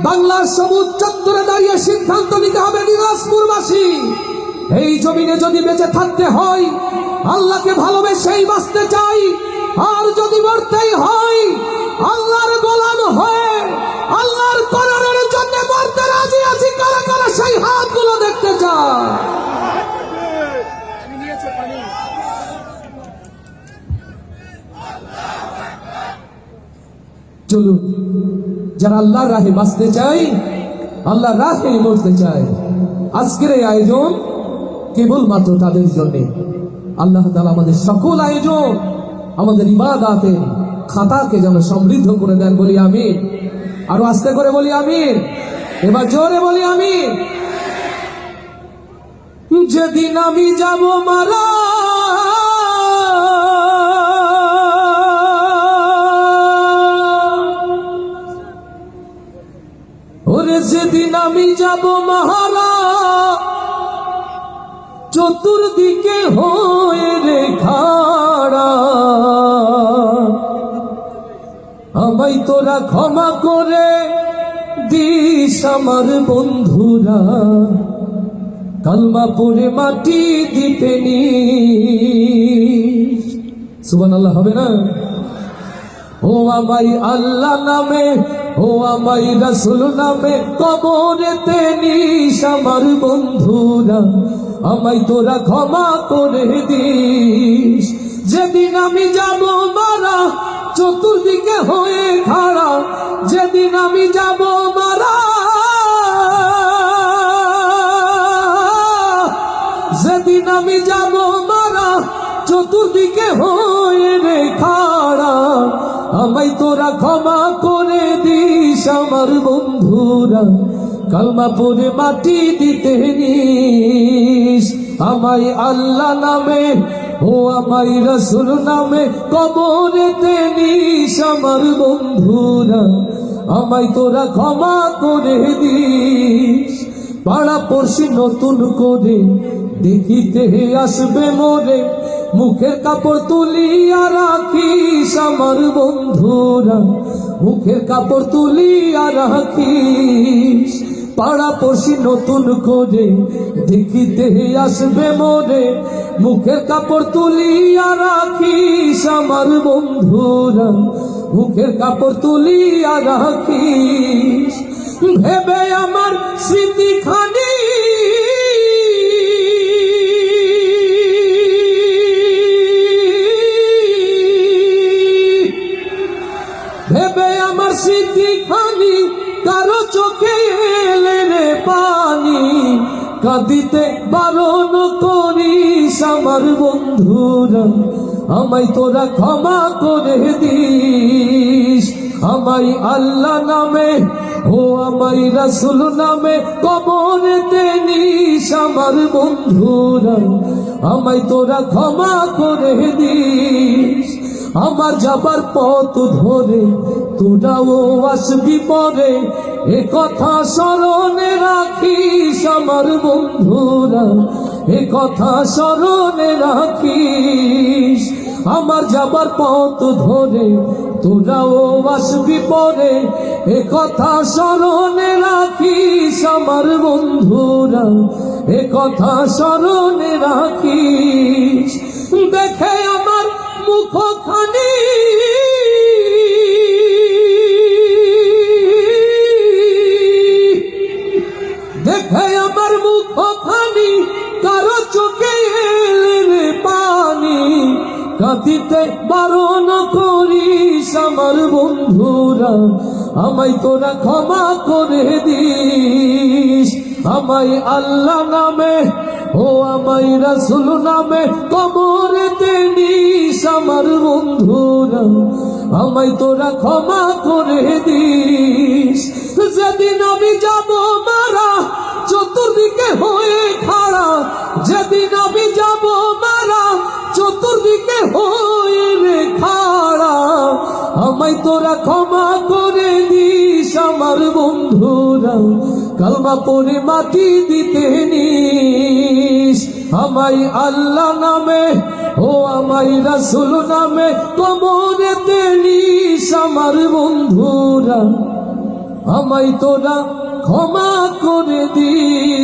বাংলার সবুজ চত্বরে দাঁড়িয়ে সিদ্ধান্ত নিতে হবে দিনাজপুরবাসী, এই জমিনে যদি বেঁচে থাকতে হয় আল্লাহকে ভালোবেসেই বাঁচতে চাই, আর যদি মরতেই হয় আল্লাহর গোলাম হয়ে আল্লাহর কোরআনের জন্য মরতে রাজি আছি। কারা কারা সেই হাতগুলো দেখতে চায়? চলুন, যারা আল্লাহর রাহে বাঁচতে চাই, আল্লাহর রাহে মরতে চাই, আজকের এই আয়োজন কেবলমাত্র তাদের জন্য। আল্লাহ তাআলা আমাদের সকল আয়োজন, আমাদের ইবাদতের খাতাকে যেন সমৃদ্ধ করে দেন, বলি আমিন। আরো আস্তে করে বলি আমিন, এবার জোরে বলি আমিন। যেদিন আমি যাব মারা, ওরে যেদিন আমি যাব মাহারা, চতুর্দিকে হয়ে রে খাড়া, আমায় তোরা ক্ষমা করে দিস আমার বন্ধুরা, কালমা পড়ে মাটি দিতে নিস। সুবহানাল্লাহ হবে না? ও আমায় আল্লাহ নামে, ও আমায় রাসূল নামে কবরেতে নিস আমার বন্ধুরা, আমায় তোরা ক্ষমা করে দিস। যেদিন আমি যাব মারা, চতুর্দিকে হয়ে খাড়া, যেদিন আমি যাব মারা, যেদিন আমি যাব মারা, চতুর্দিকে হয়ে রে খাড়া, আমায় তোরা ক্ষমা করে দিস আমার বন্ধুরা, কালমা পড়ে মাটি দিতে নিস। আমায় আল্লাহ নামে, ও আমায় রাসূল নামে কবরেতে নিস আমার বন্ধুরা, আমায় তোরা ক্ষমা করে দিস। পাড়া পড়শি নতুন করে দেখিতে আসবে মোরে, মুখের কাপড় তুলিয়া রাখিস আমার বন্ধুরা, মুখের কাপড় তুলিয়া রাখিস। পাড়া পড়শি নতুন করে দেখিতে আসবে মোরে, মুখের কাপড় তুলিয়া রাখিস আমার বন্ধুরা, মুখের কাপড় তুলিয়া রাখিস। ভেবে আমার স্মৃতিখানি ভেবে আমার স্মৃতিখানি, কারো চোখে এলে রে পানি, কাঁদিতে বারণ করিস আমার বন্ধুরা, আমায় তোরা ক্ষমা করে দিস। আমায় আল্লাহ নামে, ও আমায় রাসূল নামে কবরেতে নিস আমার বন্ধুরা, আমায় তোরা ক্ষমা করে দিস। আমার যাবার পথ ধরে তোরাও আসবি পরে, এ কথা স্মরণে রাখিস আমার বন্ধুরা, এ কথা স্মরণে রাখিস। আমার যাবার পথ ধরে তোরাও আসবি পরে, এ কথা স্মরণে রাখিস আমার বন্ধুরা, এ কথা স্মরণে রাখিস। দেখে আমার মুখখানি দেখে আমার মুখখানি, কারো চোখে এলে রে পানি, কাঁদিতে বারণ করিস আমার বন্ধুরা, আমায় তোরা ক্ষমা করে দিস। আমায় আল্লাহ নামে, ও আমায় রাসূল নামে কবরেতে নিস আমার বন্ধুরা, আমায় তোরা ক্ষমা করে দিস। যেদিন আমি যাব মারা, চতুর্দিকে হয়ে খাড়া, যেদিন আমি যাব মারা, চতুর্দিকে হয়ে রে খাড়া, আমায় তোরা ক্ষমা করে দিস আমার বন্ধুরা, কালমা পড়ে মাটি দিতে নিস। আমায় আল্লাহ নামে, ও আমায় রাসূল নামে কবরেতে নিস আমার বন্ধুরা, আমায় তোরা ক্ষমা করে দিস।